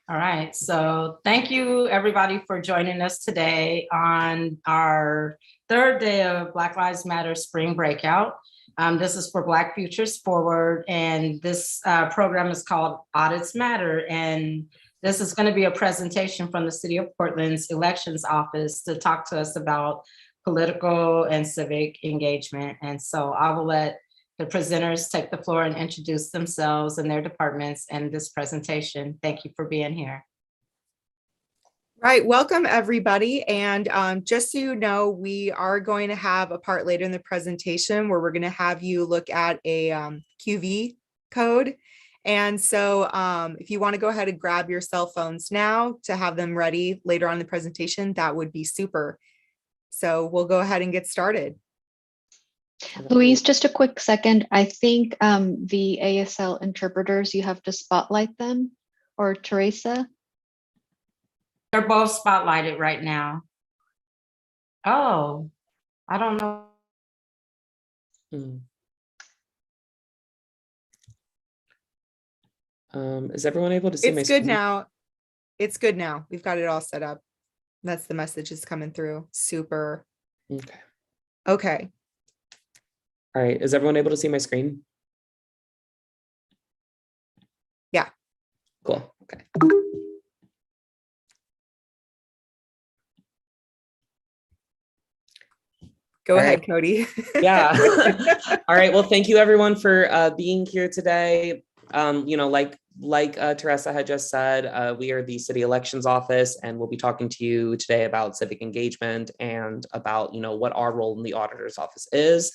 All right, so thank you everybody for joining us today on our third day of Black Lives Matter Spring Breakout. This is for Black Futures Forward, and this program is called Audits Matter. And this is going to be a presentation from the City of Portland's Elections Office to talk to us about political and civic engagement. And so I will let the presenters take the floor and introduce themselves and their departments in this presentation. Thank you for being here. Right, welcome everybody. And just so you know, we are going to have a part later in the presentation where we're going to have you look at a QV code. And so if you want to go ahead and grab your cell phones now to have them ready later on in the presentation, that would be super. So we'll go ahead and get started. Louise, just a quick second. I think the ASL interpreters, you have to spotlight them, or Teresa. They're both spotlighted right now. Oh, I don't know. Is everyone able to see my screen? It's good now. It's good now. We've got it all set up. That's the message is coming through. Super. Okay. Okay. All right, is everyone able to see my screen? Yeah. Cool, okay. Go ahead, Cody. Yeah. All right, well, thank you everyone for being here today. You know, like Teresa had just said, we are the City Elections Office, and we'll be talking to you today about civic engagement and about, you know, what our role in the Auditor's Office is.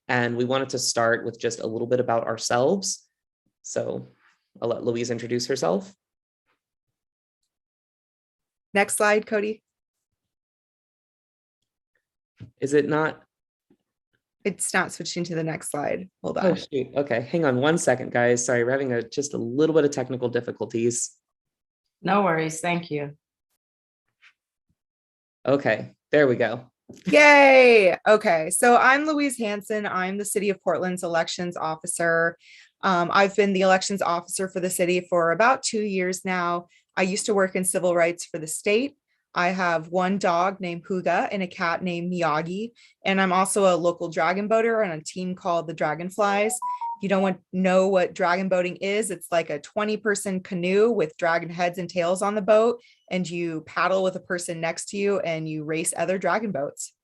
And we wanted to start with just a little bit about ourselves. So I'll let Louise introduce herself. Next slide, Cody. Is it not? It's not switching to the next slide. Hold on. Oh, shoot. Okay, hang on one second, guys. Sorry, we're having just a little bit of technical difficulties. No worries, thank you. Okay, there we go. Yay. Okay. So I'm Louise Hansen. I'm the City of Portland's elections officer. I've been the elections officer for the city for about 2 years now. I used to work in civil rights for the state. I have one dog named Huga and a cat named Miyagi. And I'm also a local dragon boater on a team called the Dragonflies. If you don't know what dragon boating is, it's like a 20-person canoe with dragon heads and tails on the boat, and you paddle with a person next to you and you race other dragon boats.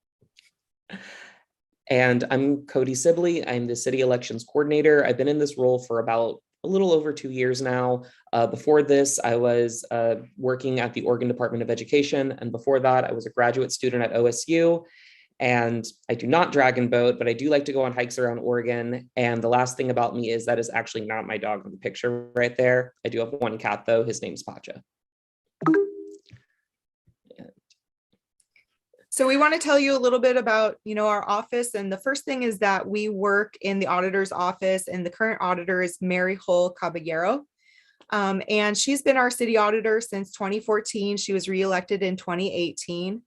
And I'm Cody Sibley. I'm the city elections coordinator. I've been in this role for about a little over 2 years now. Before this, I was working at the Oregon Department of Education. And before that, I was a graduate student at OSU. And I do not dragon boat, but I do like to go on hikes around Oregon. And the last thing about me is that is actually not my dog in the picture right there. I do have one cat though. His name's Pacha. So we want to tell you a little bit about, you know, our office. And the first thing is that we work in the auditor's office, and the current auditor is Mary Hull Caballero. And she's been our city auditor since 2014. She was reelected in 2018.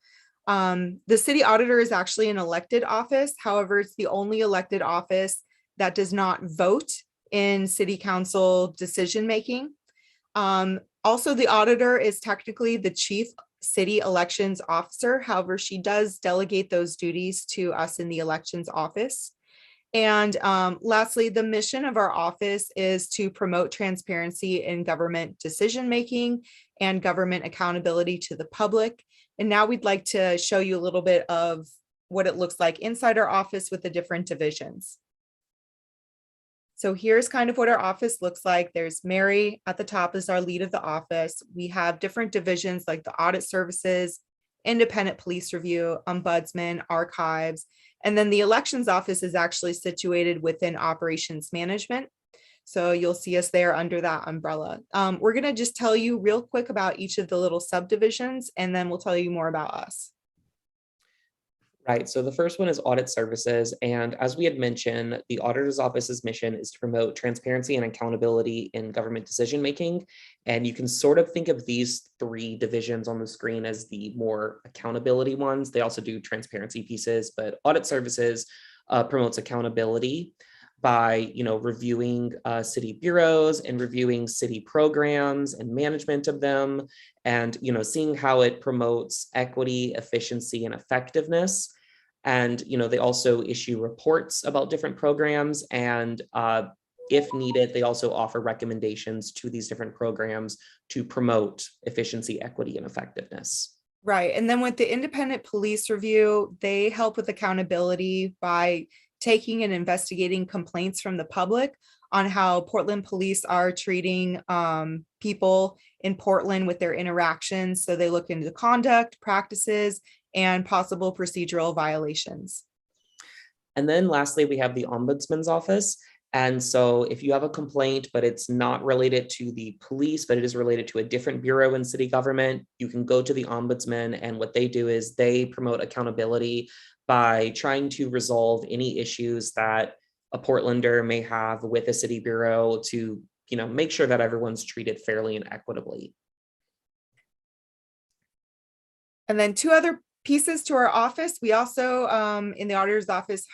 The city auditor is actually an elected office. However, it's the only elected office that does not vote in city council decision-making. Also, the auditor is technically the chief city elections officer. However, she does delegate those duties to us in the elections office. And lastly, the mission of our office is to promote transparency in government decision-making and government accountability to the public. And now we'd like to show you a little bit of what it looks like inside our office with the different divisions. So here's kind of what our office looks like. There's Mary at the top is our lead of the office. We have different divisions like the Audit Services, Independent Police Review, Ombudsman, Archives, and then the Elections Office is actually situated within Operations Management. So you'll see us there under that umbrella. We're going to just tell you real quick about each of the little subdivisions, and then we'll tell you more about us. Right, so the first one is Audit Services. And as we had mentioned, the Auditor's Office's mission is to promote transparency and accountability in government decision-making. And you can sort of think of these three divisions on the screen as the more accountability ones. They also do transparency pieces, but Audit Services promotes accountability. by, reviewing city bureaus and reviewing city programs and management of them, and, seeing how it promotes equity, efficiency, and effectiveness. And, they also issue reports about different programs, and if needed, they also offer recommendations to these different programs to promote efficiency, equity, and effectiveness. Right. And then with the independent police review, they help with accountability by taking and investigating complaints from the public on how Portland police are treating people in Portland with their interactions. So they look into conduct, practices, and possible procedural violations. And then lastly, we have the Ombudsman's Office. And so if you have a complaint, but it's not related to the police, but it is related to a different bureau in city government, you can go to the Ombudsman, and what they do is they promote accountability by trying to resolve any issues that a Portlander may have with a city bureau to, make sure that everyone's treated fairly and equitably. And then two other pieces to our office. We also, in the auditor's office,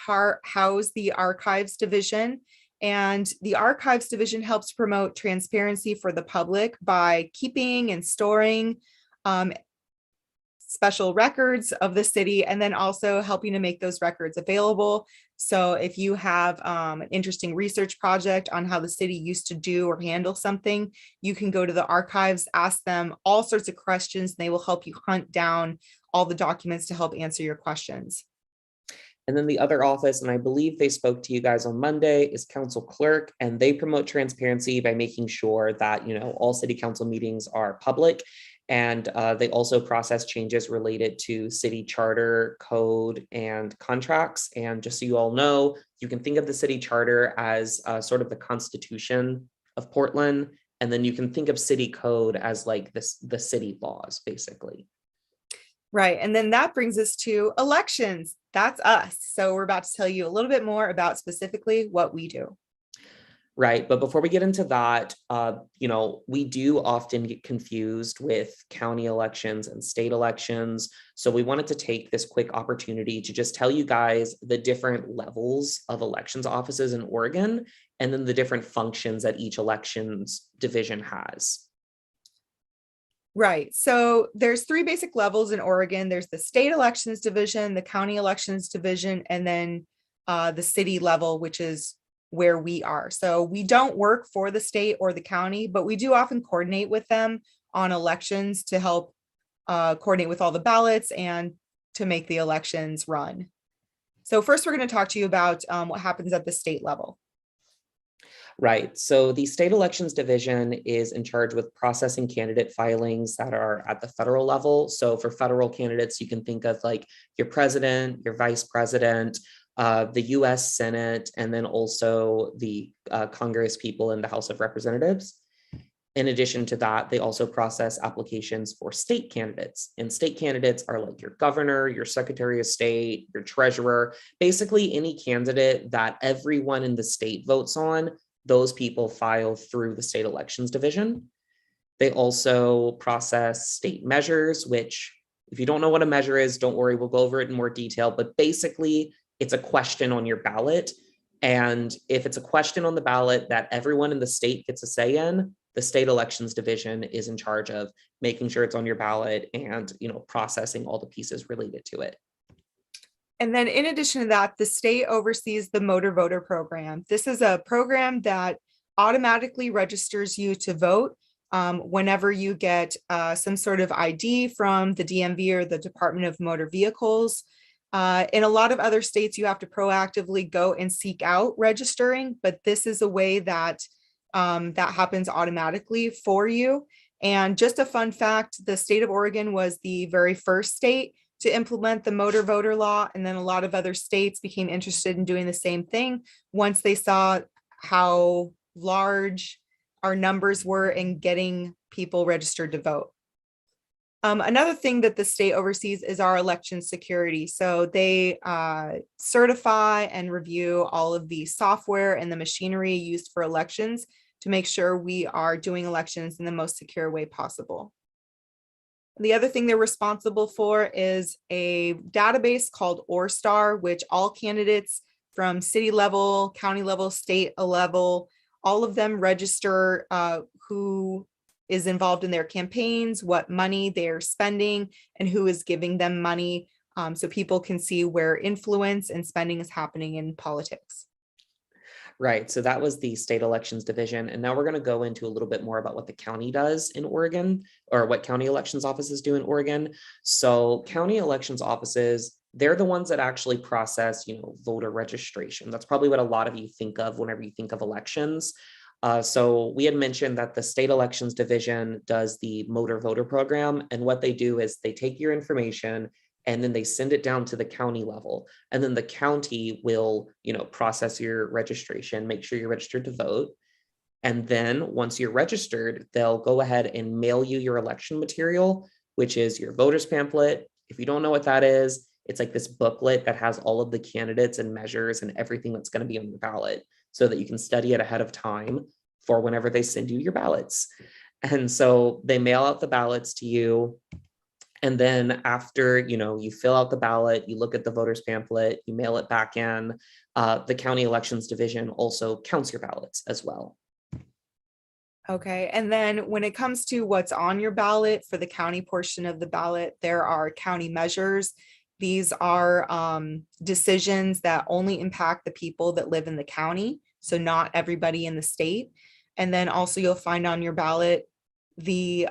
house the archives division. And the archives division helps promote transparency for the public by keeping and storing special records of the city, and then also helping to make those records available. So if you have an interesting research project on how the city used to do or handle something, you can go to the archives, ask them all sorts of questions, and they will help you hunt down all the documents to help answer your questions. And then the other office, and I believe they spoke to you guys on Monday, is Council Clerk, and they promote transparency by making sure that, all city council meetings are public. And they also process changes related to city charter, code, and contracts. And just so you all know, you can think of the city charter as sort of the constitution of Portland. And then you can think of city code as like the city laws, basically. Right. And then that brings us to elections. That's us. So we're about to tell you a little bit more about specifically what we do. Right. But before we get into that, we do often get confused with county elections and state elections. So we wanted to take this quick opportunity to just tell you guys the different levels of elections offices in Oregon, and then the different functions that each elections division has. Right. So there's three basic levels in Oregon. There's the state elections division, the county elections division, and then the city level, which is where we are. So we don't work for the state or the county, but we do often coordinate with them on elections to help coordinate with all the ballots and to make the elections run. So first, we're going to talk to you about what happens at the state level. Right. So the state elections division is in charge with processing candidate filings that are at the federal level. So for federal candidates, you can think of like your president, your vice president, the US Senate, and then also the Congress people in the House of Representatives. In addition to that, they also process applications for state candidates. And state candidates are like your governor, your secretary of state, your treasurer, basically any candidate that everyone in the state votes on. Those people file through the state elections division. They also process state measures, which if you don't know what a measure is, don't worry, we'll go over it in more detail. But basically, it's a question on your ballot. And if it's a question on the ballot that everyone in the state gets a say in, the state elections division is in charge of making sure it's on your ballot and, processing all the pieces related to it. And then in addition to that, the state oversees the motor voter program. This is a program that automatically registers you to vote whenever you get some sort of ID from the DMV or the Department of Motor Vehicles. In a lot of other states, you have to proactively go and seek out registering, but this is a way that that happens automatically for you. And just a fun fact, the state of Oregon was the very first state to implement the motor voter law. And then a lot of other states became interested in doing the same thing once they saw how large our numbers were in getting people registered to vote. Another thing that the state oversees is our election security. So they certify and review all of the software and the machinery used for elections to make sure we are doing elections in the most secure way possible. The other thing they're responsible for is a database called ORSTAR, which all candidates from city level, county level, state level, all of them register who is involved in their campaigns, what money they're spending, and who is giving them money, so people can see where influence and spending is happening in politics. Right. So that was the state elections division. And now we're going to go into a little bit more about what the county does in Oregon, or what county elections offices do in Oregon. So county elections offices, they're the ones that actually process, voter registration. That's probably what a lot of you think of whenever you think of elections. So we had mentioned that the state elections division does the motor voter program. And what they do is they take your information and then they send it down to the county level. And then the county will, process your registration, make sure you're registered to vote. And then once you're registered, they'll go ahead and mail you your election material, which is your voter's pamphlet. If you don't know what that is, it's like this booklet that has all of the candidates and measures and everything that's going to be on your ballot, so that you can study it ahead of time for whenever they send you your ballots. And so they mail out the ballots to you. And then after, you fill out the ballot, you look at the voter's pamphlet, you mail it back in. The county elections division also counts your ballots as well. Okay, and then when it comes to what's on your ballot for the county portion of the ballot, there are county measures. These are decisions that only impact the people that live in the county, so not everybody in the state. And then also you'll find on your ballot the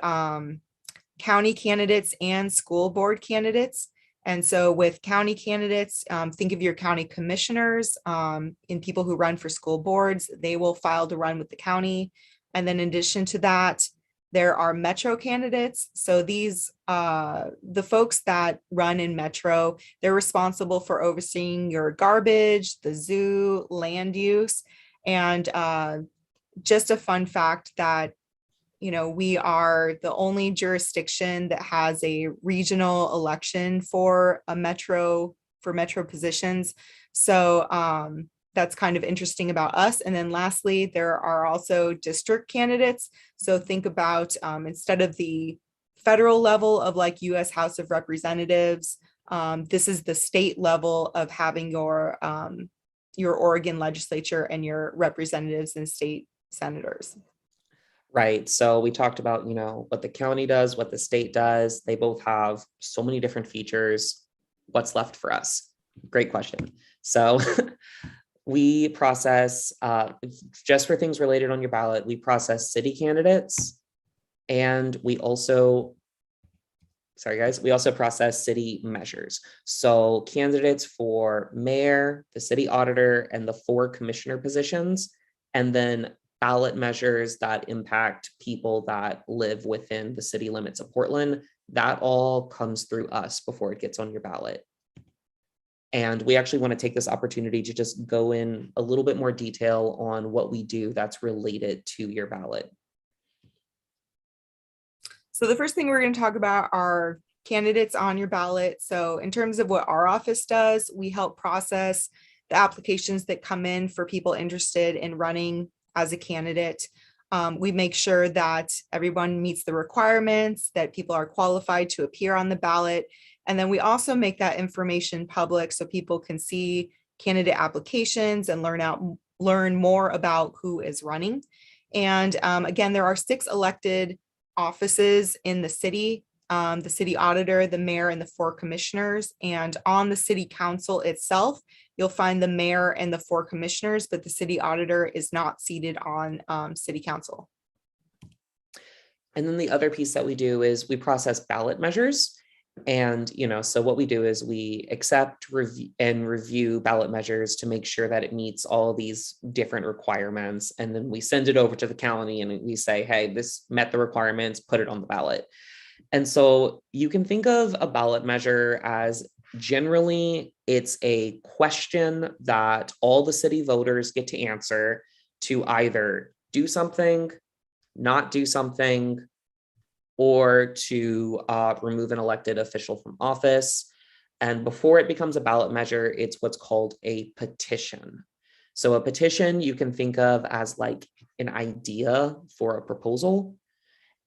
county candidates and school board candidates. And so with county candidates, think of your county commissioners and people who run for school boards. They will file to run with the county. And then in addition to that, there are Metro candidates. So these, the folks that run in Metro, they're responsible for overseeing your garbage, the zoo, land use. And just a fun fact that we are the only jurisdiction that has a regional election for metro positions. So that's kind of interesting about us. And then lastly, there are also district candidates. So think about instead of the federal level of like US House of Representatives, this is the state level of having your Oregon legislature and your representatives and state senators. Right. So we talked about, what the county does, what the state does. They both have so many different features. What's left for us? Great question. So we process, just for things related on your ballot, we process city candidates. And we also process city measures. So candidates for mayor, the city auditor, and the 4 commissioner positions. And then ballot measures that impact people that live within the city limits of Portland. That all comes through us before it gets on your ballot. And we actually want to take this opportunity to just go in a little bit more detail on what we do that's related to your ballot. So the first thing we're going to talk about are candidates on your ballot. So in terms of what our office does, we help process the applications that come in for people interested in running as a candidate. We make sure that everyone meets the requirements, that people are qualified to appear on the ballot. And then we also make that information public so people can see candidate applications and learn more about who is running. And again, there are 6 elected offices in the city auditor, the mayor, and the 4 commissioners. And on the city council itself, you'll find the mayor and the 4 commissioners, but the city auditor is not seated on city council. And then the other piece that we do is we process ballot measures. And, so what we do is we accept, review ballot measures to make sure that it meets all these different requirements. And then we send it over to the county and we say, hey, this met the requirements, put it on the ballot. And so you can think of a ballot measure as generally it's a question that all the city voters get to answer to either do something, not do something, or to remove an elected official from office. And before it becomes a ballot measure, it's what's called a petition. So a petition you can think of as like an idea for a proposal.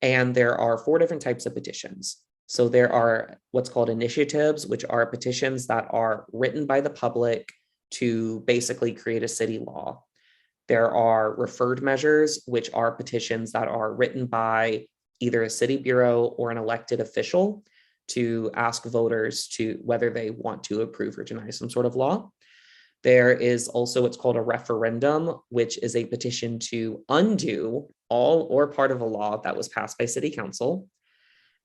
And there are 4 different types of petitions. So there are what's called initiatives, which are petitions that are written by the public to basically create a city law. There are referred measures, which are petitions that are written by either a city bureau or an elected official to ask voters to whether they want to approve or deny some sort of law. There is also what's called a referendum, which is a petition to undo all or part of a law that was passed by city council.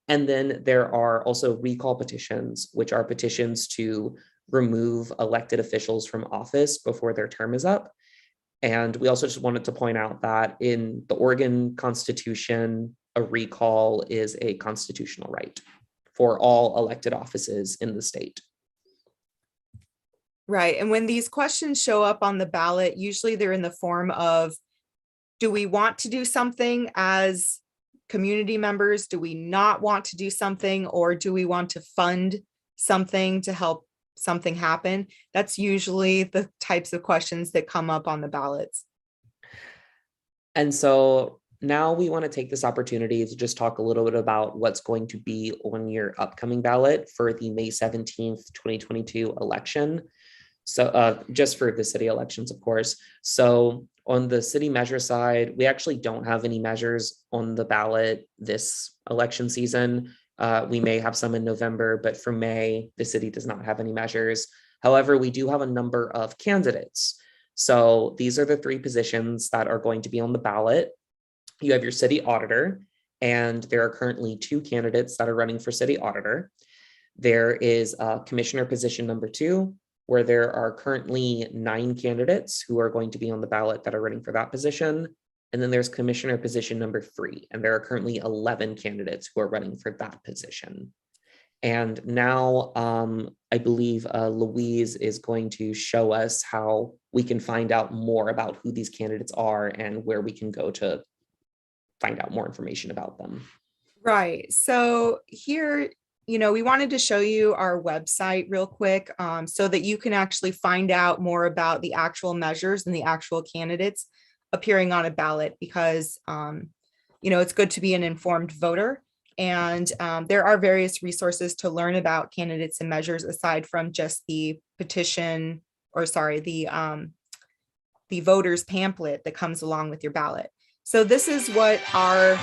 And then there are also recall petitions, which are petitions to remove elected officials from office before their term is up. And we also just wanted to point out that in the Oregon Constitution, a recall is a constitutional right for all elected offices in the state. Right. And when these questions show up on the ballot, usually they're in the form of, do we want to do something as community members? Do we not want to do something? Or do we want to fund something to help something happen? That's usually the types of questions that come up on the ballots. And so now we want to take this opportunity to just talk a little bit about what's going to be on your upcoming ballot for the May 17th, 2022 election. So just for the city elections, of course. So on the city measure side, we actually don't have any measures on the ballot this election season. We may have some in November, but for May, the city does not have any measures. However, we do have a number of candidates. So these are the three positions that are going to be on the ballot. You have your city auditor, and there are currently 2 candidates that are running for city auditor. There is a commissioner position number 2, where there are currently 9 candidates who are going to be on the ballot that are running for that position. And then there's commissioner position number 3, and there are currently 11 candidates who are running for that position. And now I believe Louise is going to show us how we can find out more about who these candidates are and where we can go to find out more information about them. Right. So here, we wanted to show you our website real quick so that you can actually find out more about the actual measures and the actual candidates appearing on a ballot, because, it's good to be an informed voter. And there are various resources to learn about candidates and measures aside from just the petition, or sorry, the voters pamphlet that comes along with your ballot. So this is what our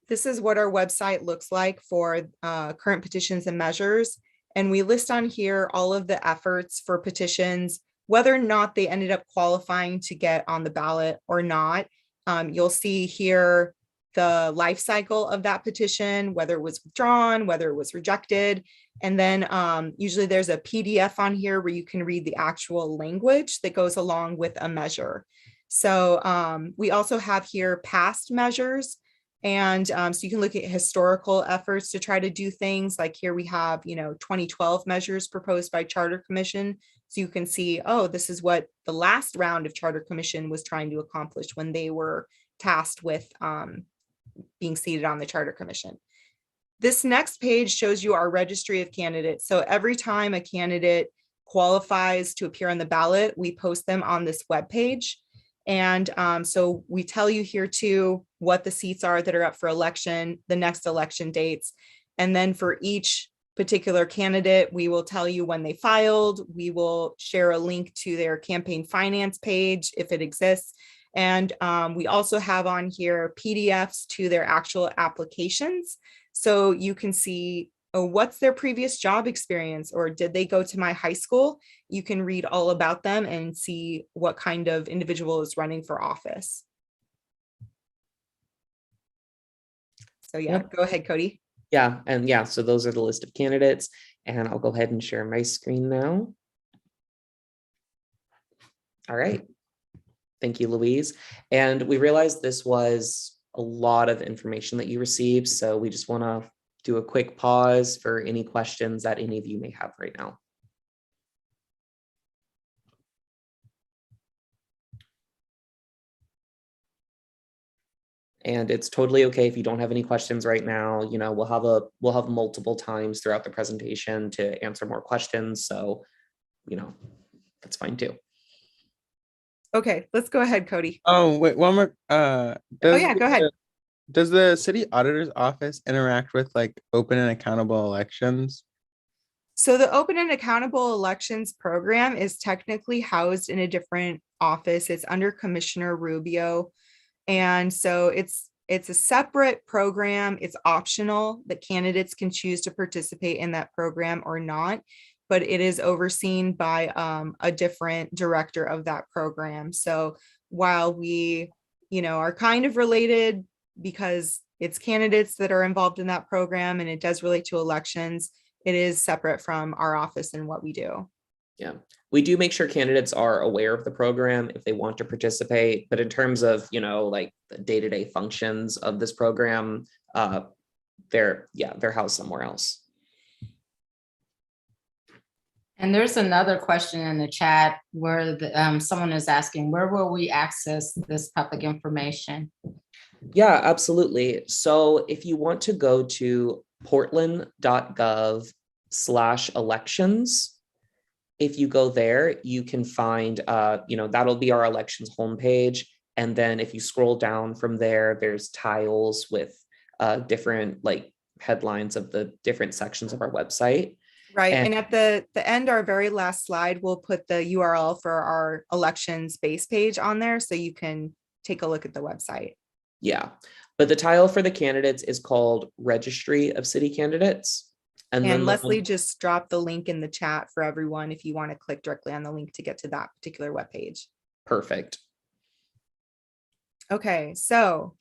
website looks like for current petitions and measures. And we list on here all of the efforts for petitions, whether or not they ended up qualifying to get on the ballot or not. You'll see here the life cycle of that petition, whether it was withdrawn, whether it was rejected. And then usually there's a PDF on here where you can read the actual language that goes along with a measure. So we also have here past measures. And so you can look at historical efforts to try to do things like here we have, 2012 measures proposed by Charter Commission. So you can see, oh, this is what the last round of Charter Commission was trying to accomplish when they were tasked with being seated on the Charter Commission. This next page shows you our registry of candidates. So every time a candidate qualifies to appear on the ballot, we post them on this webpage. And so we tell you here too what the seats are that are up for election, the next election dates. And then for each particular candidate, we will tell you when they filed. We will share a link to their campaign finance page if it exists. And we also have on here PDFs to their actual applications. So you can see, oh, what's their previous job experience, or did they go to my high school? You can read all about them and see what kind of individual is running for office. So yeah, Go ahead, Cody. Yeah, and yeah, so those are the list of candidates, and I'll go ahead and share my screen now. All right. Thank you, Louise. And we realized this was a lot of information that you received, so we just want to do a quick pause for any questions that any of you may have right now. And it's totally okay if you don't have any questions right now. We'll have multiple times throughout the presentation to answer more questions. So, that's fine too. Okay, let's go ahead, Cody. Oh, wait, one more. Oh yeah, go ahead. Does the city auditor's office interact with like open and accountable elections? So the Open and Accountable Elections Program is technically housed in a different office. It's under Commissioner Rubio. And so it's a separate program. It's optional that candidates can choose to participate in that program or not, but it is overseen by a different director of that program. So while we, are kind of related because it's candidates that are involved in that program and it does relate to elections, it is separate from our office and what we do. Yeah, we do make sure candidates are aware of the program if they want to participate. But in terms of, like the day-to-day functions of this program, they're housed somewhere else. And there's another question in the chat where someone is asking, where will we access this public information? Yeah, absolutely. So if you want to go to portland.gov/elections, if you go there, you can find, that'll be our elections homepage. And then if you scroll down from there, there's tiles with different like headlines of the different sections of our website. Right. And at the end, our very last slide, we'll put the URL for our elections base page on there so you can take a look at the website. Yeah. But the tile for the candidates is called Registry of City Candidates. And then Leslie just dropped the link in the chat for everyone if you want to click directly on the link to get to that particular webpage. Perfect. Okay, so.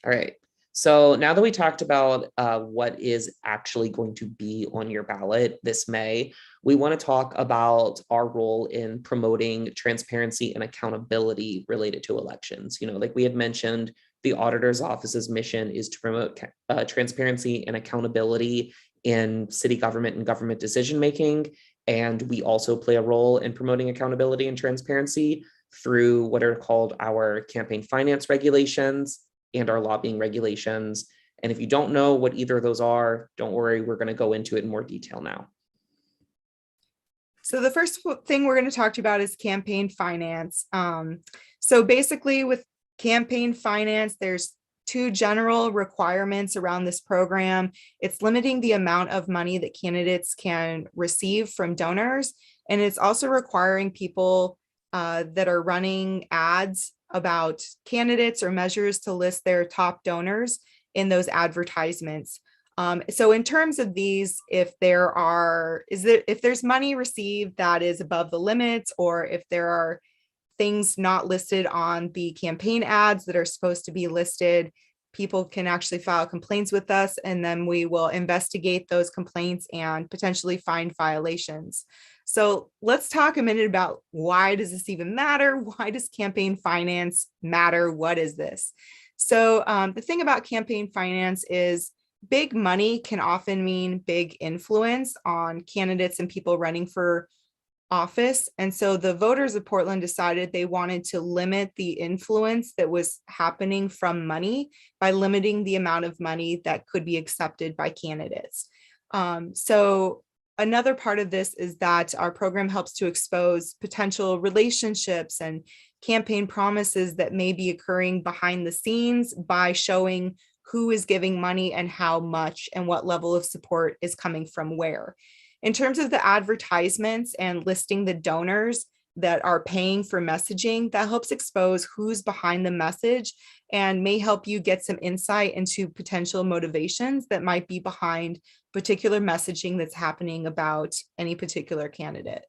All right. So now that we talked about what is actually going to be on your ballot this May, we want to talk about our role in promoting transparency and accountability related to elections. Like we had mentioned, the Auditor's Office's mission is to promote transparency and accountability in city government and government decision-making. And we also play a role in promoting accountability and transparency through what are called our campaign finance regulations and our lobbying regulations. And if you don't know what either of those are, don't worry, we're going to go into it in more detail now. So the first thing we're going to talk to you about is campaign finance. So basically with campaign finance, there's two general requirements around this program. It's limiting the amount of money that candidates can receive from donors. And it's also requiring people that are running ads about candidates or measures to list their top donors in those advertisements. So in terms of these, if there's money received that is above the limits, or if there are things not listed on the campaign ads that are supposed to be listed, people can actually file complaints with us, and then we will investigate those complaints and potentially find violations. So let's talk a minute about why does this even matter? Why does campaign finance matter? What is this? So the thing about campaign finance is big money can often mean big influence on candidates and people running for office. And so the voters of Portland decided they wanted to limit the influence that was happening from money by limiting the amount of money that could be accepted by candidates. So another part of this is that our program helps to expose potential relationships and campaign promises that may be occurring behind the scenes by showing who is giving money and how much and what level of support is coming from where. In terms of the advertisements and listing the donors that are paying for messaging, that helps expose who's behind the message and may help you get some insight into potential motivations that might be behind particular messaging that's happening about any particular candidate.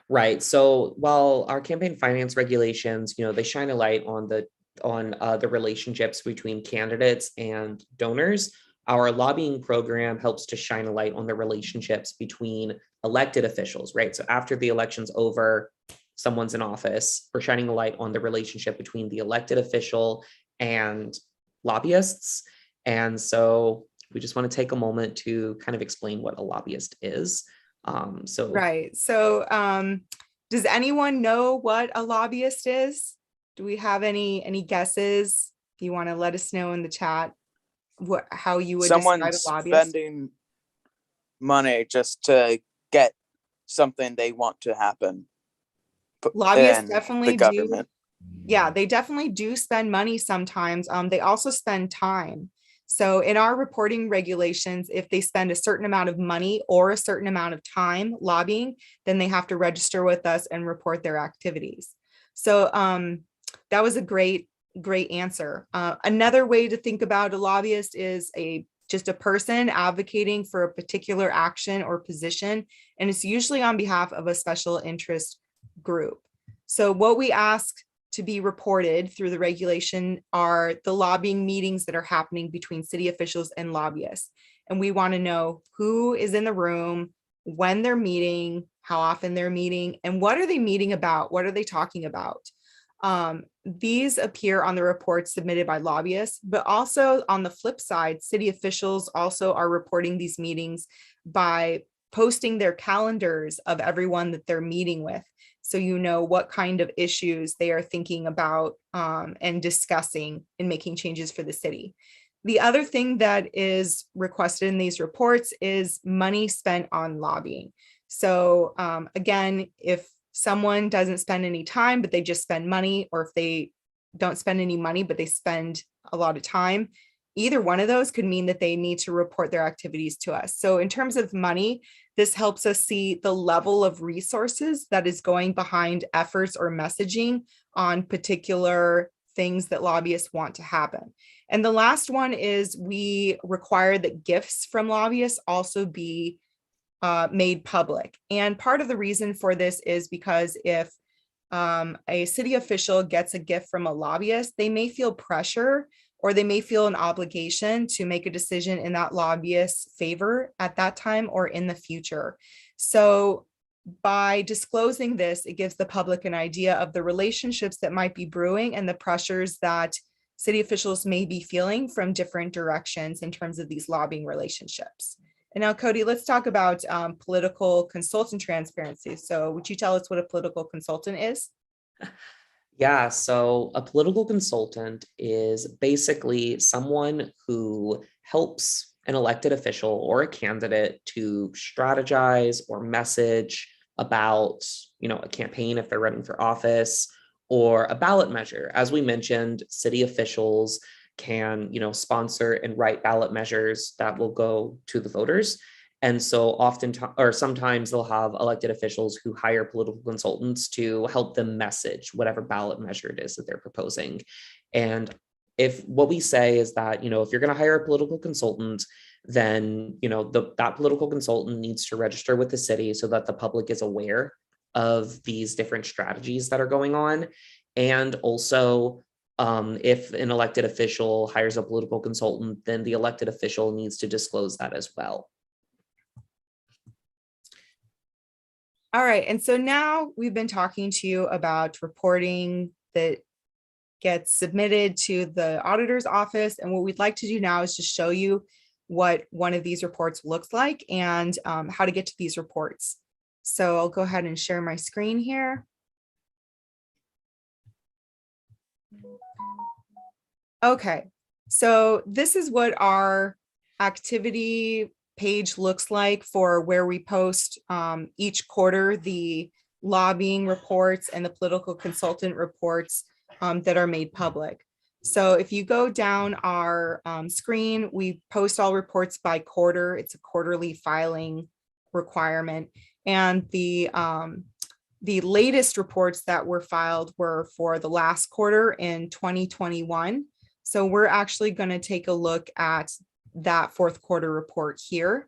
Right. So while our campaign finance regulations, they shine a light on the relationships between candidates and donors, our lobbying program helps to shine a light on the relationships between elected officials, right? So after the election's over, someone's in office, we're shining a light on the relationship between the elected official and lobbyists. And so we just want to take a moment to kind of explain what a lobbyist is. Right. So does anyone know what a lobbyist is? Do we have any guesses? If you want to let us know in the chat how you would describe a lobbyist. Someone spending money just to get something they want to happen. Lobbyists definitely do. Yeah, they definitely do spend money sometimes. They also spend time. So in our reporting regulations, if they spend a certain amount of money or a certain amount of time lobbying, then they have to register with us and report their activities. So that was a great answer. Another way to think about a lobbyist is just a person advocating for a particular action or position, and it's usually on behalf of a special interest group. So what we ask to be reported through the regulation are the lobbying meetings that are happening between city officials and lobbyists. And we want to know who is in the room, when they're meeting, how often they're meeting, and what are they meeting about? What are they talking about? These appear on the reports submitted by lobbyists, but also on the flip side, city officials also are reporting these meetings by posting their calendars of everyone that they're meeting with. So you know what kind of issues they are thinking about and discussing and making changes for the city. The other thing that is requested in these reports is money spent on lobbying. So again, if someone doesn't spend any time, but they just spend money, or if they don't spend any money, but they spend a lot of time, either one of those could mean that they need to report their activities to us. So in terms of money, this helps us see the level of resources that is going behind efforts or messaging on particular things that lobbyists want to happen. And the last one is we require that gifts from lobbyists also be made public. And part of the reason for this is because if a city official gets a gift from a lobbyist, they may feel pressure or they may feel an obligation to make a decision in that lobbyist's favor at that time or in the future. So by disclosing this, it gives the public an idea of the relationships that might be brewing and the pressures that city officials may be feeling from different directions in terms of these lobbying relationships. And now, Cody, let's talk about political consultant transparency. So would you tell us what a political consultant is? Yeah, so a political consultant is basically someone who helps an elected official or a candidate to strategize or message about, a campaign if they're running for office, or a ballot measure. As we mentioned, city officials can, sponsor and write ballot measures that will go to the voters. And so sometimes they'll have elected officials who hire political consultants to help them message whatever ballot measure it is that they're proposing. And if what we say is that, if you're going to hire a political consultant, then, that political consultant needs to register with the city so that the public is aware of these different strategies that are going on. And also, if an elected official hires a political consultant, then the elected official needs to disclose that as well. All right, and so now we've been talking to you about reporting that gets submitted to the auditor's office. And what we'd like to do now is just show you what one of these reports looks like and how to get to these reports. So I'll go ahead and share my screen here. Okay, so this is what our activity page looks like for where we post each quarter the lobbying reports and the political consultant reports that are made public. So if you go down our screen, we post all reports by quarter. It's a quarterly filing requirement. And the latest reports that were filed were for the last quarter in 2021. So we're actually going to take a look at that fourth quarter report here.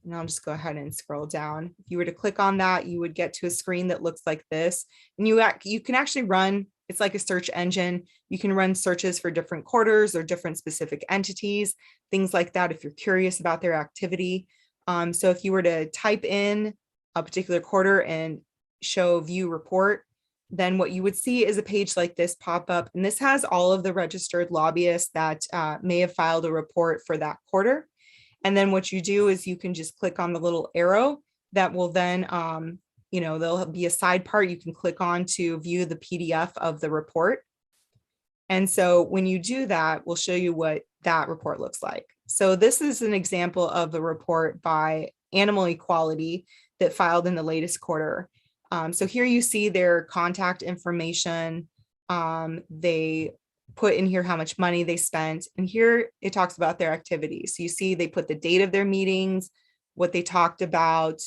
And I'll just go ahead and scroll down. If you were to click on that, you would get to a screen that looks like this. And you can actually run, it's like a search engine. You can run searches for different quarters or different specific entities, things like that if you're curious about their activity. So if you were to type in a particular quarter and show view report, then what you would see is a page like this pop up. And this has all of the registered lobbyists that may have filed a report for that quarter. And then what you do is you can just click on the little arrow that will then, there'll be a side part you can click on to view the PDF of the report. And so when you do that, we'll show you what that report looks like. So this is an example of a report by Animal Equality that filed in the latest quarter. So here you see their contact information. They put in here how much money they spent. And here it talks about their activities. So you see they put the date of their meetings, what they talked about,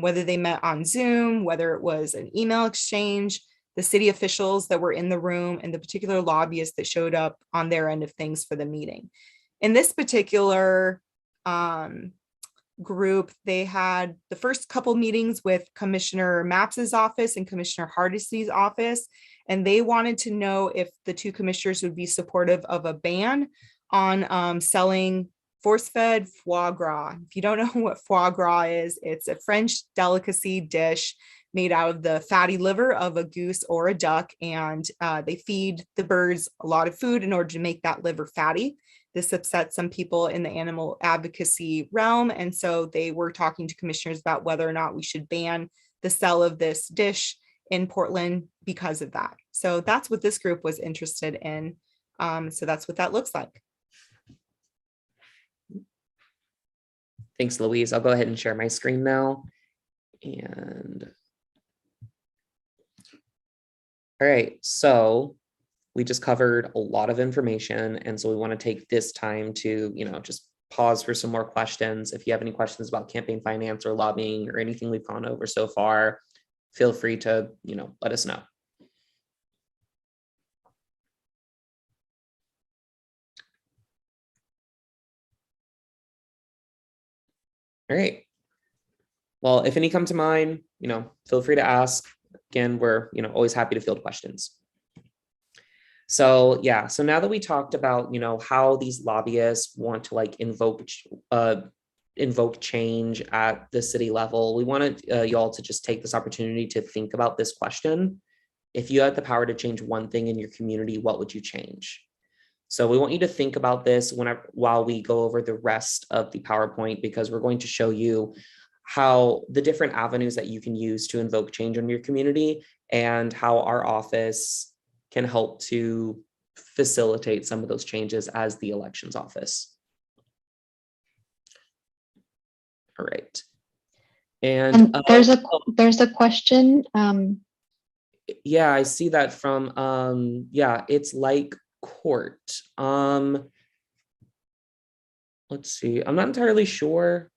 whether they met on Zoom, whether it was an email exchange, the city officials that were in the room, and the particular lobbyists that showed up on their end of things for the meeting. In this particular group, they had the first couple meetings with Commissioner Maps's office and Commissioner Hardesty's office, and they wanted to know if the two commissioners would be supportive of a ban on selling force-fed foie gras. If you don't know what foie gras is, it's a French delicacy dish made out of the fatty liver of a goose or a duck, and they feed the birds a lot of food in order to make that liver fatty. This upset some people in the animal advocacy realm, and so they were talking to commissioners about whether or not we should ban the sale of this dish in Portland because of that. So that's what this group was interested in. So that's what that looks like. Thanks, Louise. I'll go ahead and share my screen now. And all right, so we just covered a lot of information. And so we want to take this time to, just pause for some more questions. If you have any questions about campaign finance or lobbying or anything we've gone over so far, feel free to, let us know. All right. Well, if any come to mind, feel free to ask. Again, we're, always happy to field questions. So yeah, so now that we talked about, how these lobbyists want to invoke change at the city level, we wanted y'all to just take this opportunity to think about this question. If you had the power to change one thing in your community, what would you change? So we want you to think about this while we go over the rest of the PowerPoint, because we're going to show you how the different avenues that you can use to invoke change in your community and how our office can help to facilitate some of those changes as the elections office. All right. And there's a question. Yeah, I see that from, yeah, it's like court. Let's see, I'm not entirely sure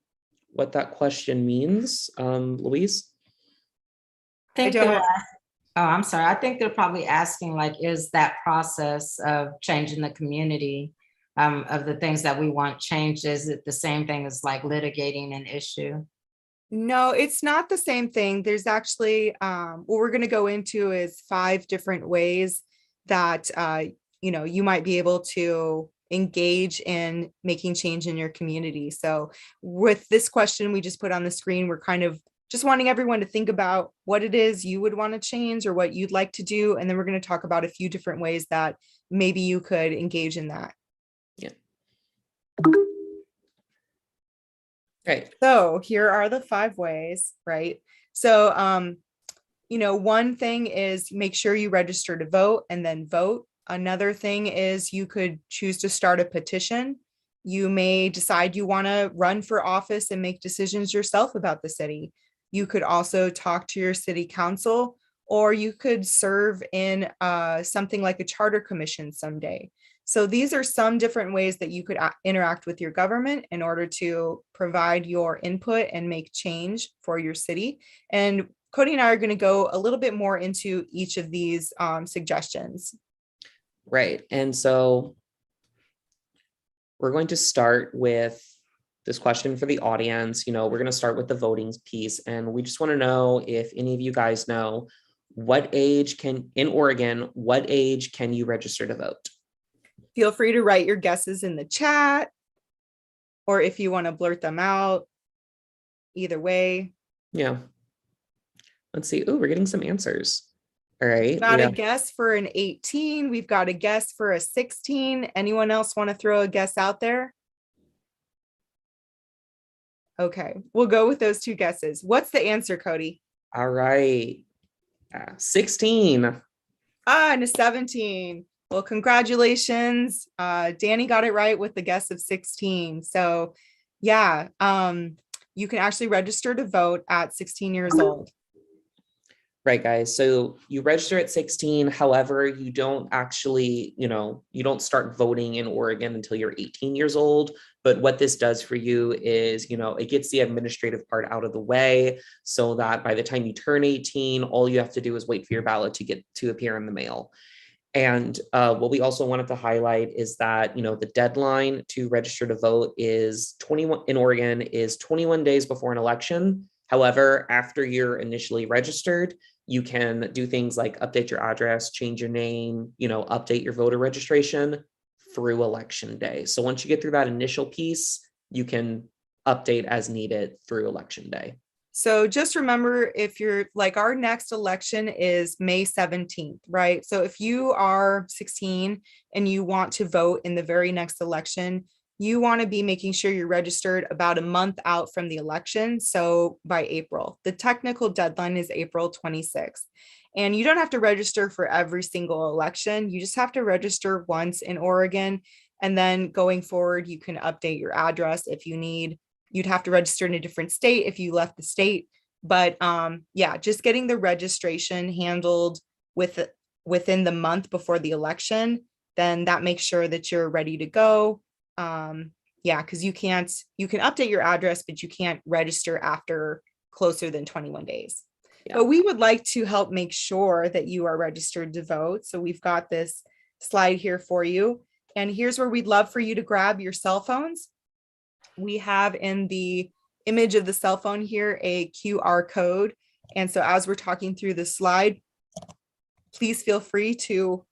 what that question means. Louise? I think they're probably asking, is that process of changing the community, of the things that we want changed, is it the same thing as litigating an issue? No, it's not the same thing. There's actually, what we're going to go into is 5 different ways that, you might be able to engage in making change in your community. So with this question we just put on the screen, we're kind of just wanting everyone to think about what it is you would want to change or what you'd like to do. And then we're going to talk about a few different ways that maybe you could engage in that. Yeah. Right. So here are the 5 ways, right? So, one thing is make sure you register to vote and then vote. Another thing is you could choose to start a petition. You may decide you want to run for office and make decisions yourself about the city. You could also talk to your city council, or you could serve in something like a charter commission someday. So these are some different ways that you could interact with your government in order to provide your input and make change for your city. And Cody and I are going to go a little bit more into each of these suggestions. Right. And so we're going to start with this question for the audience. We're going to start with the voting piece. And we just want to know if any of you guys know in Oregon, what age can you register to vote? Feel free to write your guesses in the chat, or if you want to blurt them out, either way. Yeah. Let's see. Oh, we're getting some answers. All right. Got a guess for an 18. We've got a guess for a 16. Anyone else want to throw a guess out there? Okay, we'll go with those 2 guesses. What's the answer, Cody? All right. 16. And a 17. Well, congratulations. Danny got it right with the guess of 16. So yeah, you can actually register to vote at 16 years old. Right, guys. So you register at 16. However, you don't actually, you don't start voting in Oregon until you're 18 years old. But what this does for you is, it gets the administrative part out of the way so that by the time you turn 18, all you have to do is wait for your ballot to appear in the mail. And what we also wanted to highlight is that, the deadline to register to vote is 21 in Oregon is 21 days before an election. However, after you're initially registered, you can do things like update your address, change your name, update your voter registration through election day. So once you get through that initial piece, you can update as needed through election day. So just remember, if you're like, our next election is May 17th, right? So if you are 16 and you want to vote in the very next election, you want to be making sure you're registered about a month out from the election. So by April, the technical deadline is April 26th. And you don't have to register for every single election. You just have to register once in Oregon. And then going forward, you can update your address if you need. You'd have to register in a different state if you left the state. But yeah, just getting the registration handled within the month before the election, then that makes sure that you're ready to go. Yeah, because you can update your address, but you can't register after closer than 21 days. Yeah. But we would like to help make sure that you are registered to vote. So we've got this slide here for you. And here's where we'd love for you to grab your cell phones. We have in the image of the cell phone here a QR code. And so as we're talking through the slide, please feel free to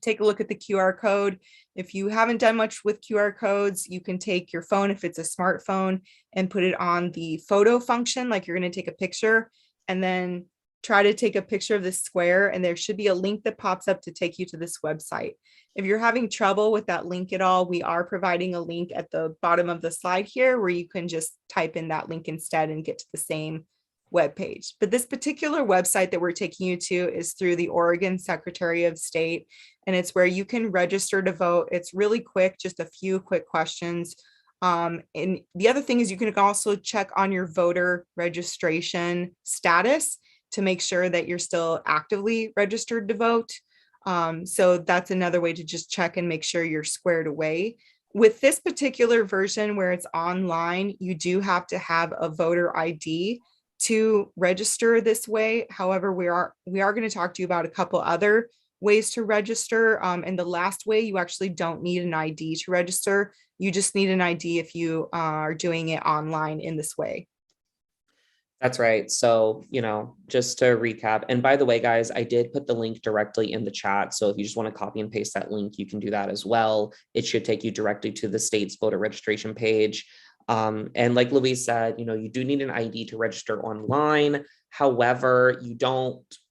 take a look at the QR code. If you haven't done much with QR codes, you can take your phone, if it's a smartphone, and put it on the photo function, like you're going to take a picture, and then try to take a picture of the square, and there should be a link that pops up to take you to this website. If you're having trouble with that link at all, we are providing a link at the bottom of the slide here where you can just type in that link instead and get to the same web page. But this particular website that we're taking you to is through the Oregon Secretary of State, and it's where you can register to vote. It's really quick, just a few quick questions. And the other thing is you can also check on your voter registration status to make sure that you're still actively registered to vote. So that's another way to just check and make sure you're squared away. With this particular version where it's online, you do have to have a voter ID to register this way. However, we are going to talk to you about a couple other ways to register. And the last way, you actually don't need an ID to register. You just need an ID if you are doing it online in this way. That's right. So, just to recap, and by the way, guys, I did put the link directly in the chat. So if you just want to copy and paste that link, you can do that as well. It should take you directly to the state's voter registration page. And like Louise said, you do need an ID to register online. However,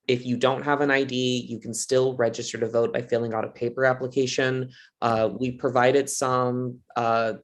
if you don't have an ID, you can still register to vote by filling out a paper application. We provided some to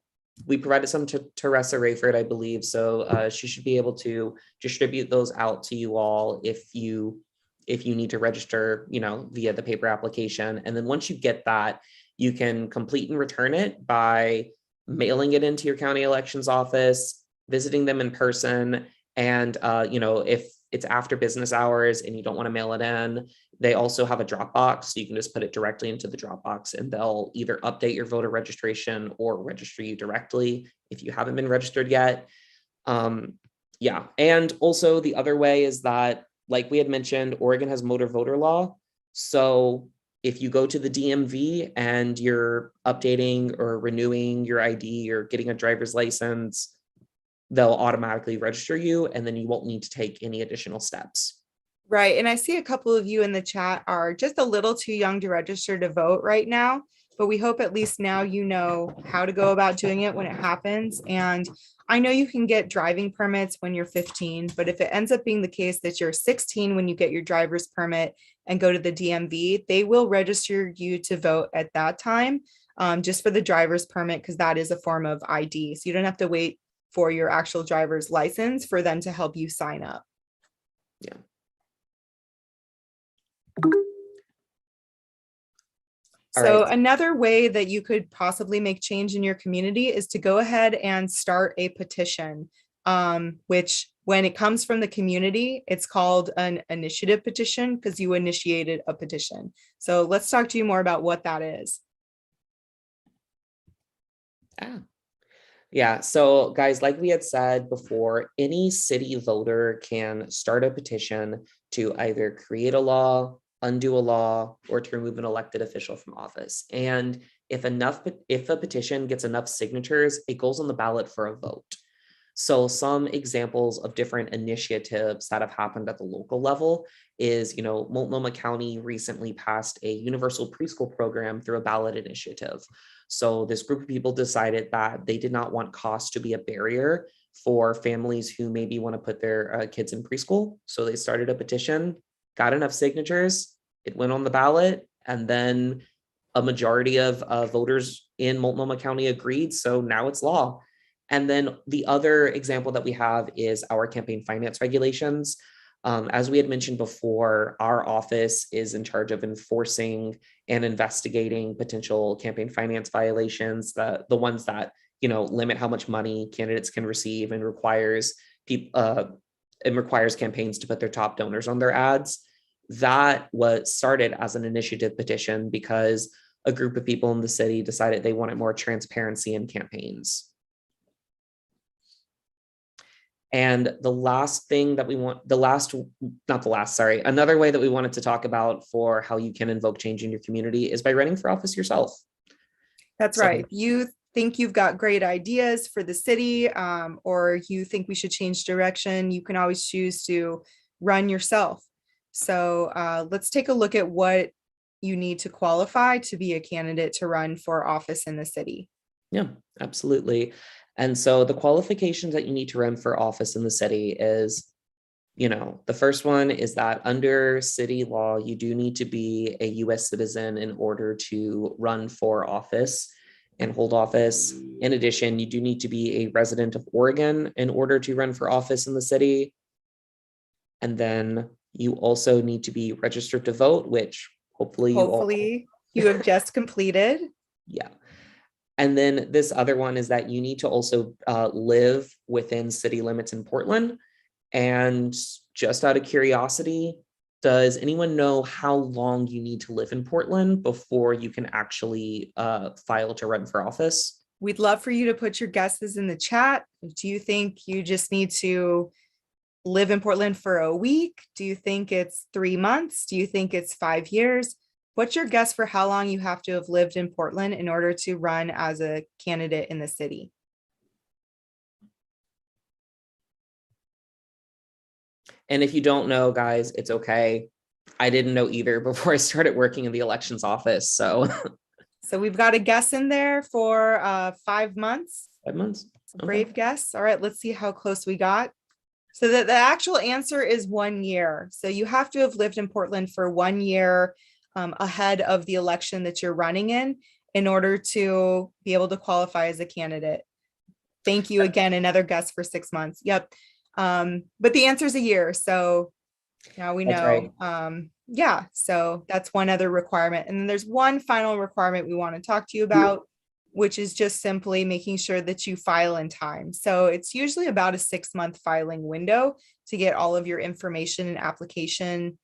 Teresa Rayford, I believe. So she should be able to distribute those out to you all if you need to register, via the paper application. And then once you get that, you can complete and return it by mailing it into your county elections office, visiting them in person. And, if it's after business hours and you don't want to mail it in, they also have a Dropbox. So you can just put it directly into the Dropbox and they'll either update your voter registration or register you directly if you haven't been registered yet. Yeah. And also the other way is that, like we had mentioned, Oregon has motor voter law. So if you go to the DMV and you're updating or renewing your ID or getting a driver's license, they'll automatically register you and then you won't need to take any additional steps. Right. And I see a couple of you in the chat are just a little too young to register to vote right now, but we hope at least now you know how to go about doing it when it happens. And I know you can get driving permits when you're 15, but if it ends up being the case that you're 16 when you get your driver's permit and go to the DMV, they will register you to vote at that time, just for the driver's permit, because that is a form of ID. So you don't have to wait for your actual driver's license for them to help you sign up. Yeah. So another way that you could possibly make change in your community is to go ahead and start a petition, which When it comes from the community, it's called an initiative petition because you initiated a petition. So let's talk to you more about what that is. Yeah, so guys, like we had said before, any city voter can start a petition to either create a law, undo a law, or to remove an elected official from office. And if a petition gets enough signatures, it goes on the ballot for a vote. So some examples of different initiatives that have happened at the local level is, Multnomah County recently passed a universal preschool program through a ballot initiative. So this group of people decided that they did not want cost to be a barrier for families who maybe want to put their kids in preschool. So they started a petition, got enough signatures, it went on the ballot, and then a majority of voters in Multnomah County agreed. So now it's law. And then the other example that we have is our campaign finance regulations. As we had mentioned before, our office is in charge of enforcing and investigating potential campaign finance violations, the ones that, limit how much money candidates can receive and requires campaigns to put their top donors on their ads. That was started as an initiative petition because a group of people in the city decided they wanted more transparency in campaigns. And another way that we wanted to talk about for how you can invoke change in your community is by running for office yourself. That's right. You think you've got great ideas for the city, or you think we should change direction, you can always choose to run yourself. So let's take a look at what you need to qualify to be a candidate to run for office in the city. Yeah, absolutely. And so the qualifications that you need to run for office in the city is, the first one is that under city law, you do need to be a US citizen in order to run for office and hold office. In addition, you do need to be a resident of Oregon in order to run for office in the city. And then you also need to be registered to vote, which hopefully you have just completed. Yeah. And then this other one is that you need to also live within city limits in Portland. And just out of curiosity, does anyone know how long you need to live in Portland before you can actually file to run for office? We'd love for you to put your guesses in the chat. Do you think you just need to live in Portland for a week? Do you think it's 3 months? Do you think it's 5 years? What's your guess for how long you have to have lived in Portland in order to run as a candidate in the city? And if you don't know, guys, it's okay. I didn't know either before I started working in the elections office. So we've got a guess in there for 5 months. 5 months. Okay. Brave guess. All right, let's see how close we got. So the actual answer is 1 year. So you have to have lived in Portland for 1 year ahead of the election that you're running in order to be able to qualify as a candidate. Thank you again. Another guess for 6 months. Yep. But the answer is a year. So now we know. Right. Yeah. So that's one other requirement. And then there's one final requirement we want to talk to you about, which is just simply making sure that you file in time. So it's usually about a 6-month filing window to get all of your information and application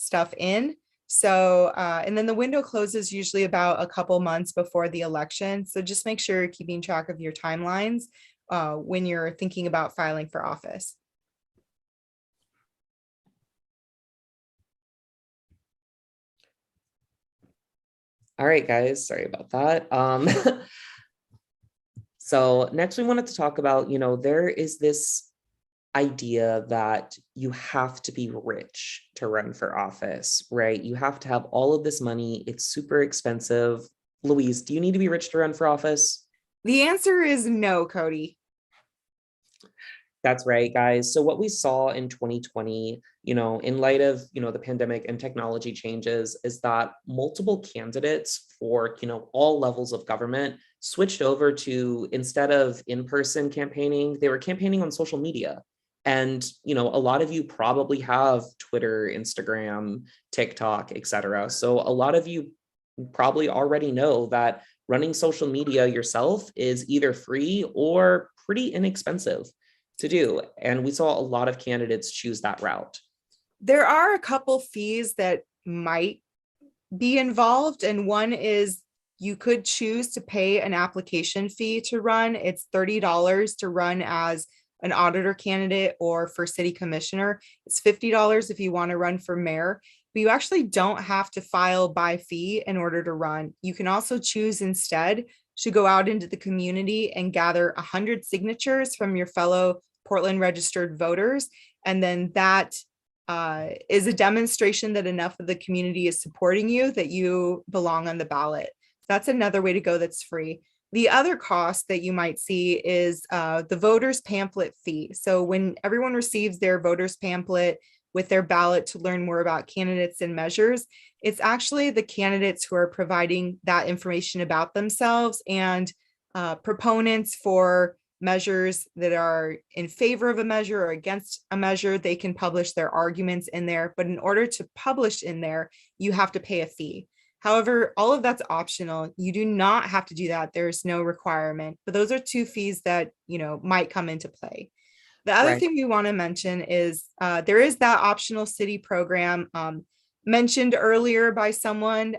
stuff in. So, and then the window closes usually about a couple months before the election. So just make sure you're keeping track of your timelines when you're thinking about filing for office. All right, guys, sorry about that. So next we wanted to talk about, there is this idea that you have to be rich to run for office, right? You have to have all of this money. It's super expensive. Louise, do you need to be rich to run for office? The answer is no, Cody. That's right, guys. So what we saw in 2020, in light of, the pandemic and technology changes, is that multiple candidates for, all levels of government switched over to, instead of in-person campaigning, they were campaigning on social media. And, a lot of you probably have Twitter, Instagram, TikTok, etc. So a lot of you probably already know that running social media yourself is either free or pretty inexpensive. to do. And we saw a lot of candidates choose that route. There are a couple fees that might be involved, and one is you could choose to pay an application fee to run. It's $30 to run as an auditor candidate or for city commissioner. It's $50 if you want to run for mayor, but you actually don't have to file by fee in order to run. You can also choose instead to go out into the community and gather 100 signatures from your fellow Portland registered voters. And then that is a demonstration that enough of the community is supporting you that you belong on the ballot. That's another way to go that's free. The other cost that you might see is the voters pamphlet fee. So when everyone receives their voters pamphlet with their ballot to learn more about candidates and measures, it's actually the candidates who are providing that information about themselves, and proponents for measures that are in favor of a measure or against a measure, they can publish their arguments in there. But in order to publish in there, you have to pay a fee. However, all of that's optional. You do not have to do that. There's no requirement, but those are two fees that, might come into play. The other Right. thing we want to mention is there is that optional city program mentioned earlier by someone.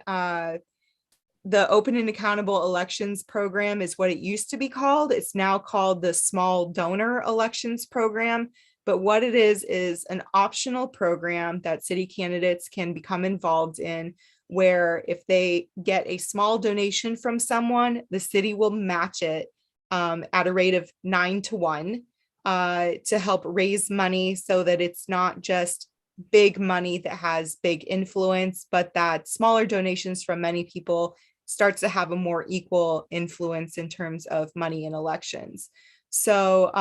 The Open and Accountable Elections Program is what it used to be called. It's now called the Small Donor Elections Program. But what it is an optional program that city candidates can become involved in, where if they get a small donation from someone, the city will match it at a rate of 9-to-1 to help raise money, so that it's not just big money that has big influence, but that smaller donations from many people starts to have a more equal influence in terms of money in elections. So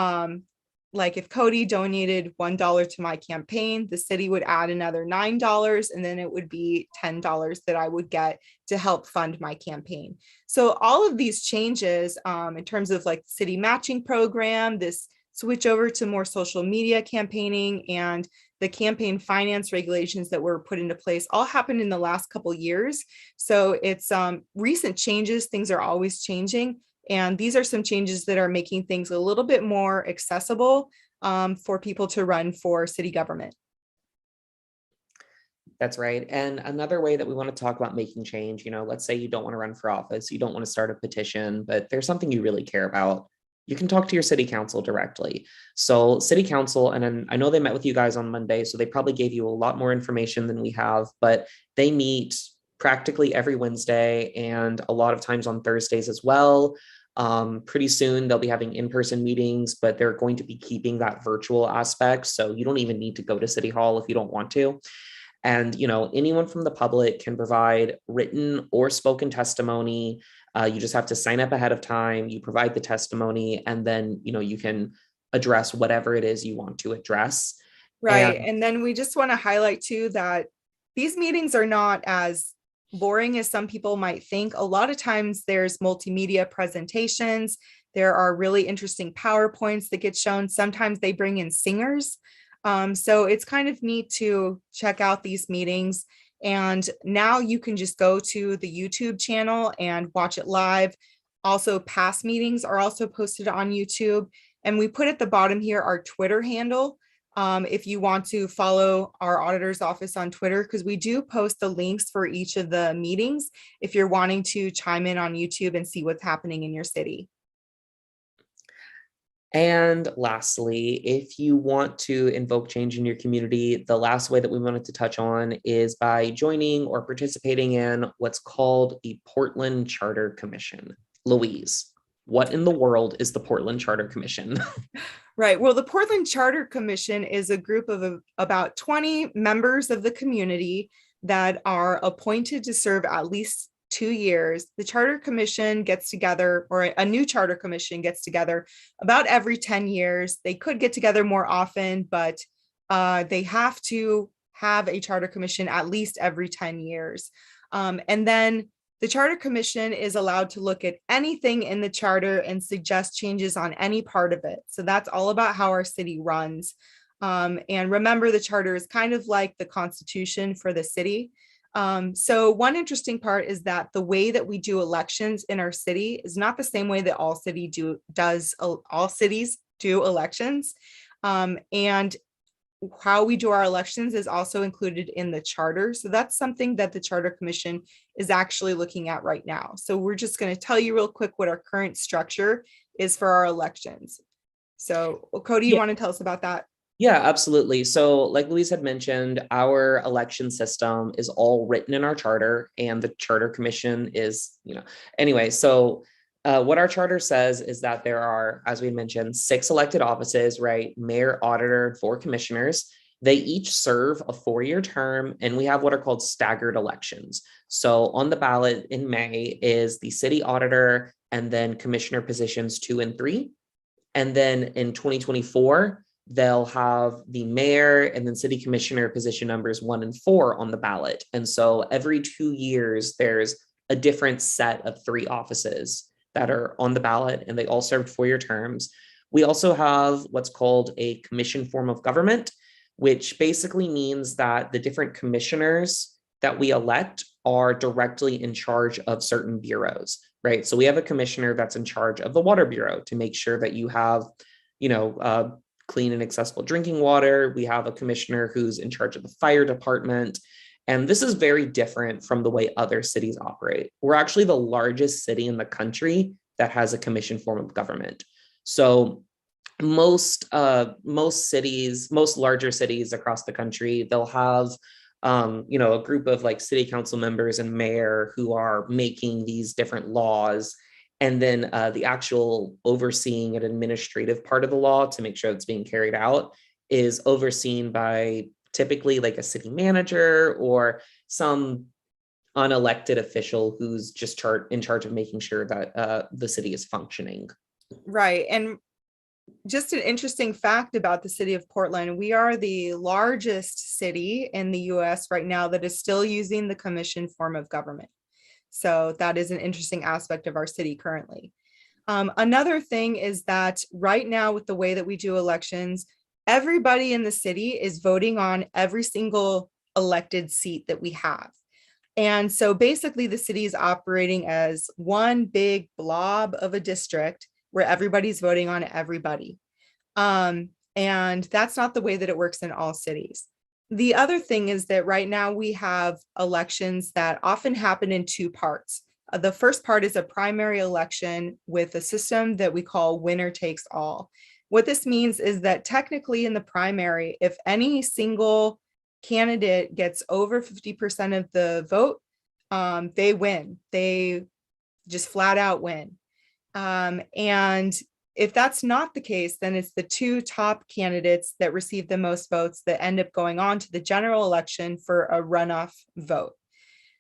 like if Cody donated $1 to my campaign, the city would add another $9, and then it would be $10 that I would get to help fund my campaign. So all of these changes in terms of like city matching program, this switch over to more social media campaigning, and the campaign finance regulations that were put into place all happened in the last couple years. So it's recent changes. Things are always changing. And these are some changes that are making things a little bit more accessible for people to run for city government. That's right. And another way that we want to talk about making change, let's say you don't want to run for office, you don't want to start a petition, but there's something you really care about. You can talk to your city council directly. So city council, and then I know they met with you guys on Monday, so they probably gave you a lot more information than we have, but they meet practically every Wednesday and a lot of times on Thursdays as well. Pretty soon they'll be having in-person meetings, but they're going to be keeping that virtual aspect. So you don't even need to go to City Hall if you don't want to. And, anyone from the public can provide written or spoken testimony. You just have to sign up ahead of time. You provide the testimony, and then, you can address whatever it is you want to address. Right. And then we just want to highlight too that these meetings are not as boring as some people might think. A lot of times there's multimedia presentations. There are really interesting PowerPoints that get shown. Sometimes they bring in singers. So it's kind of neat to check out these meetings. And now you can just go to the YouTube channel and watch it live. Also, past meetings are also posted on YouTube. And we put at the bottom here our Twitter handle. If you want to follow our auditor's office on Twitter, because we do post the links for each of the meetings if you're wanting to chime in on YouTube and see what's happening in your city. And lastly, if you want to invoke change in your community, the last way that we wanted to touch on is by joining or participating in what's called the Portland Charter Commission. Louise, what in the world is the Portland Charter Commission? Right. Well, the Portland Charter Commission is a group of about 20 members of the community that are appointed to serve at least 2 years. The Charter Commission gets together, or a new Charter Commission gets together about every 10 years. They could get together more often, but they have to have a Charter Commission at least every 10 years. And then the Charter Commission is allowed to look at anything in the charter and suggest changes on any part of it. So that's all about how our city runs. And remember, the charter is kind of like the Constitution for the city. So one interesting part is that the way that we do elections in our city is not the same way that all cities do elections. And how we do our elections is also included in the charter. So that's something that the Charter Commission is actually looking at right now. So we're just going to tell you real quick what our current structure is for our elections. So Cody, you want to tell us about that? Yeah, absolutely. So like Louise had mentioned, our election system is all written in our charter, and the Charter Commission is, anyway, so what our charter says is that there are, as we mentioned, 6 elected offices, right? Mayor, auditor, 4 commissioners. They each serve a 4-year term, and we have what are called staggered elections. So on the ballot in May is the city auditor and then commissioner positions 2 and 3. And then in 2024, they'll have the mayor and then city commissioner position numbers 1 and 4 on the ballot. And so every 2 years, there's a different set of 3 offices that are on the ballot, and they all served 4-year terms. We also have what's called a commission form of government, which basically means that the different commissioners that we elect are directly in charge of certain bureaus, right? So we have a commissioner that's in charge of the water bureau to make sure that you have, clean and accessible drinking water. We have a commissioner who's in charge of the fire department. And this is very different from the way other cities operate. We're actually the largest city in the country that has a commission form of government. So most cities, most larger cities across the country, they'll have a group of like city council members and mayor who are making these different laws. And then the actual overseeing and administrative part of the law to make sure it's being carried out is overseen by typically like a city manager or some unelected official who's just in charge of making sure that the city is functioning. Right. And just an interesting fact about the city of Portland, we are the largest city in the US right now that is still using the commission form of government. So that is an interesting aspect of our city currently. Another thing is that right now with the way that we do elections, everybody in the city is voting on every single elected seat that we have. And so basically the city is operating as one big blob of a district where everybody's voting on everybody. And that's not the way that it works in all cities. The other thing is that right now we have elections that often happen in 2 parts. The first part is a primary election with a system that we call winner takes all. What this means is that technically in the primary, if any single candidate gets over 50% of the vote, they win. They just flat out win. And if that's not the case, then it's the 2 top candidates that receive the most votes that end up going on to the general election for a runoff vote.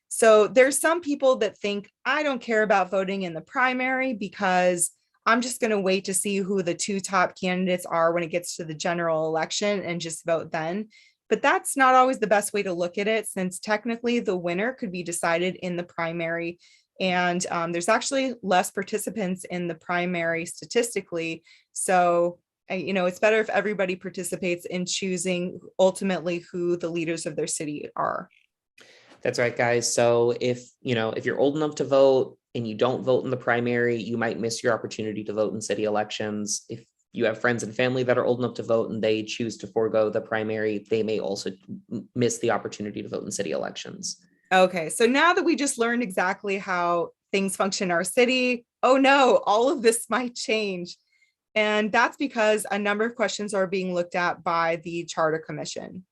So there's some people that think, I don't care about voting in the primary because I'm just going to wait to see who the 2 top candidates are when it gets to the general election and just vote then. But that's not always the best way to look at it, since technically the winner could be decided in the primary. And there's actually less participants in the primary statistically. So, it's better if everybody participates in choosing ultimately who the leaders of their city are. That's right, guys. So if you're old enough to vote and you don't vote in the primary, you might miss your opportunity to vote in city elections. If you have friends and family that are old enough to vote and they choose to forego the primary, they may also miss the opportunity to vote in city elections. Okay, so now that we just learned exactly how things function in our city, oh no, all of this might change. And that's because a number of questions are being looked at by the Charter Commission.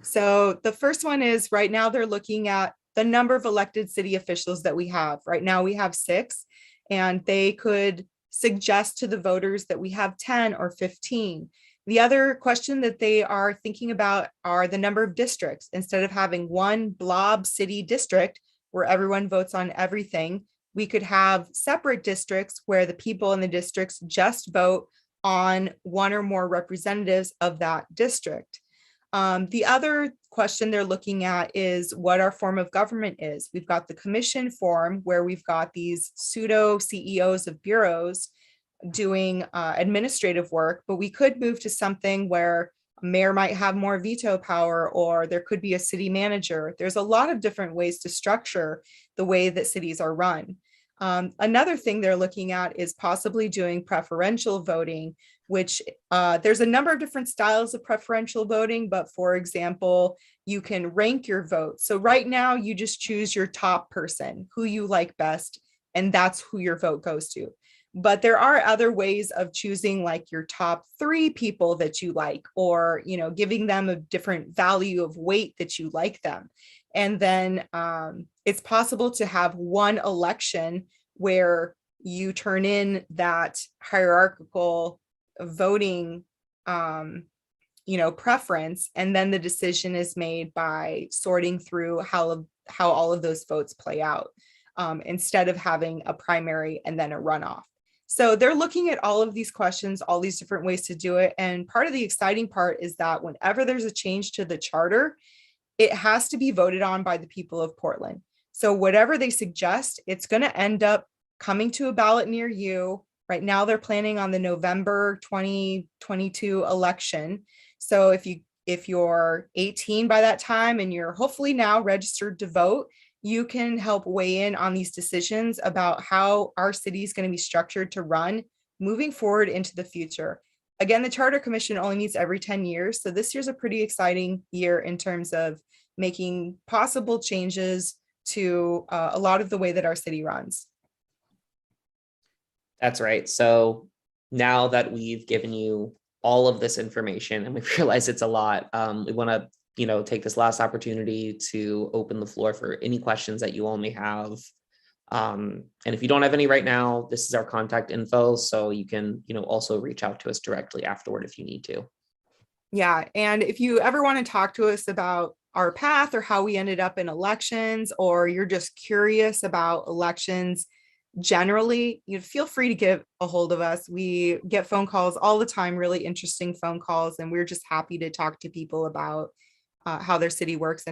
So the first one is right now they're looking at the number of elected city officials that we have. Right now we have 6, and they could suggest to the voters that we have 10 or 15. The other question that they are thinking about are the number of districts. Instead of having one blob city district where everyone votes on everything, we could have separate districts where the people in the districts just vote on 1 or more representatives of that district. The other question they're looking at is what our form of government is. We've got the commission form where we've got these pseudo CEOs of bureaus doing administrative work, but we could move to something where a mayor might have more veto power, or there could be a city manager. There's a lot of different ways to structure the way that cities are run. Another thing they're looking at is possibly doing preferential voting, which there's a number of different styles of preferential voting, but for example, you can rank your vote. So right now you just choose your top person, who you like best, and that's who your vote goes to. But there are other ways of choosing, like your top 3 people that you like, or, you know, giving them a different value of weight that you like them. And then it's possible to have one election where you turn in that hierarchical voting, you know, preference, and then the decision is made by sorting through how all of those votes play out, instead of having a primary and then a runoff. So they're looking at all of these questions, all these different ways to do it. And part of the exciting part is that whenever there's a change to the charter, it has to be voted on by the people of Portland. So whatever they suggest, it's going to end up coming to a ballot near you. Right now, they're planning on the November 2022 election. So if you're 18 by that time and you're hopefully now registered to vote, you can help weigh in on these decisions about how our city is going to be structured to run moving forward into the future. Again, the Charter Commission only meets every 10 years. So this year's a pretty exciting year in terms of making possible changes to a lot of the way that our city runs. That's right. So now that we've given you all of this information and we realize it's a lot, we want to, take this last opportunity to open the floor for any questions that you all may have. And if you don't have any right now, this is our contact info. So you can, also reach out to us directly afterward if you need to. Yeah. And if you ever want to talk to us about our path or how we ended up in elections, or you're just curious about elections generally, you feel free to get a hold of us. We get phone calls all the time, really interesting phone calls, and we're just happy to talk to people about how their city works and